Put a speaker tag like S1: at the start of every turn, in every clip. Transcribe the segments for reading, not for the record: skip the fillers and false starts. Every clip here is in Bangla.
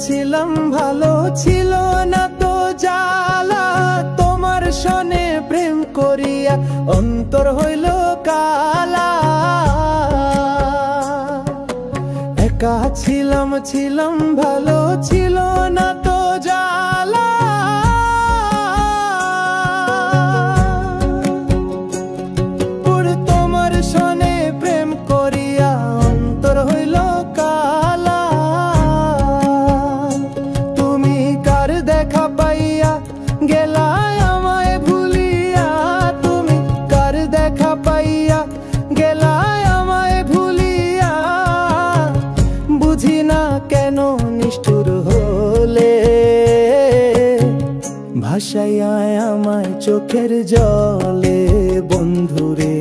S1: ছিলাম ভালো ছিল না তো জ্বালা, তোমার সনে প্রেম করিয়া অন্তর হইল কালা। একা ছিলাম ভালো ছিল না তো জ্বালা, তোমার সনে প্রেম করিয়া অন্তর হইল কালা। তুমি কার দেখা পাইয়া গেলায় আমায় ভুলিয়া, তুমি কার দেখা পাইয়া গেলায় আমায় ভুলিয়া, বুঝি না কেন নিষ্ঠুর হলে, ভাসাইয়া আমায় চোখের জলে বন্ধুরে,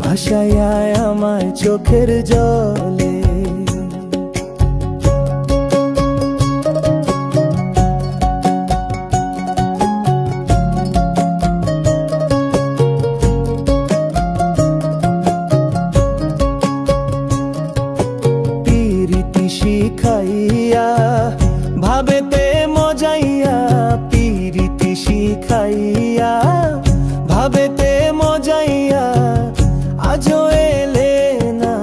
S1: ভাসাইয়া আমায় চোখের জলে। পিরিতি শিখাইয়া ভাবেতে মজাইয়া, পিরিতি শিখাইয়া ভাবেতে মজাইয়া, আজও এলে না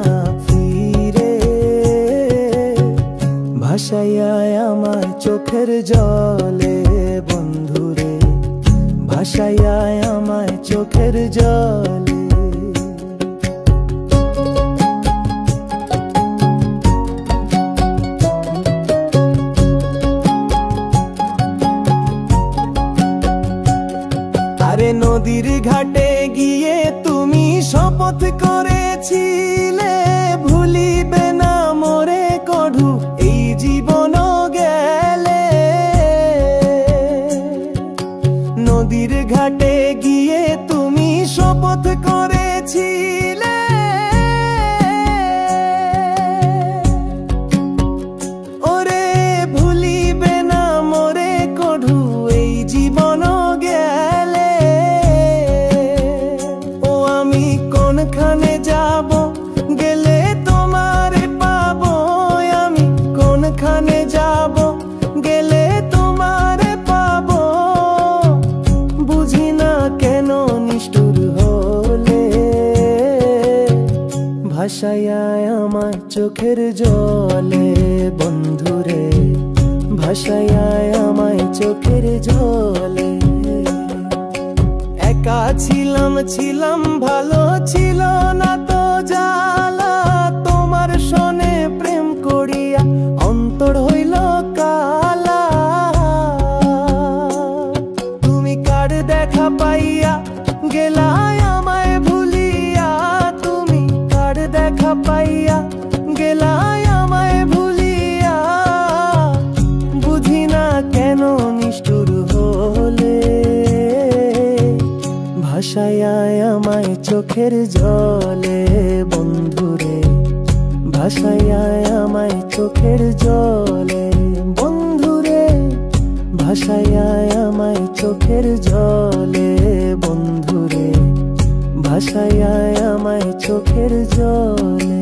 S1: ফিরে, ভাসাইয়া আমায় চোখের জলে বন্ধুরে, ভাসাইয়া আমায় চোখের জলে। আরে নদীর ঘাটে গিয়ে তুমি শপথ করেছিলে, ভুলিবে না মোরে কঢু এই জীবন গেলে। নদীর ঘাটে গিয়ে তুমি শপথ করেছিলে, ওরে ভুলিবে না মোরে কঢু এই জীবন গেলে। ও আমি কোনখানে যাব গেলে তোমারে পাবো, আমি কোনখানে যাব গেলে তোমারে পাবো, বুঝি না কেন নিষ্ঠুর হলে, ভাসাইয়া আমায় চোখের জলে বন্ধুরে, ভাসাইয়া আমায় চোখের জলে। একা ছিলাম ভালো ছিল না তো জ্বালা, তোমার সনে প্রেম করিয়া অন্তর হইল কালা। তুমি কার দেখা পাইয়া গেলায় আমায় ভুলিয়া, তুমি কার দেখা পাইয়া গেলায় আমায় ভুলিয়া, বুঝি না কেন নিষ্ঠুর হলে, ভাসাইয়া আমায় চোখের জলে বন্ধুরে, ভাসাইয়া আমায় চোখের জলে বন্ধুরে, ভাসাইয়া আমায় চোখের জলে বন্ধুরে, ভাসাইয়া আমায় চোখের জলে।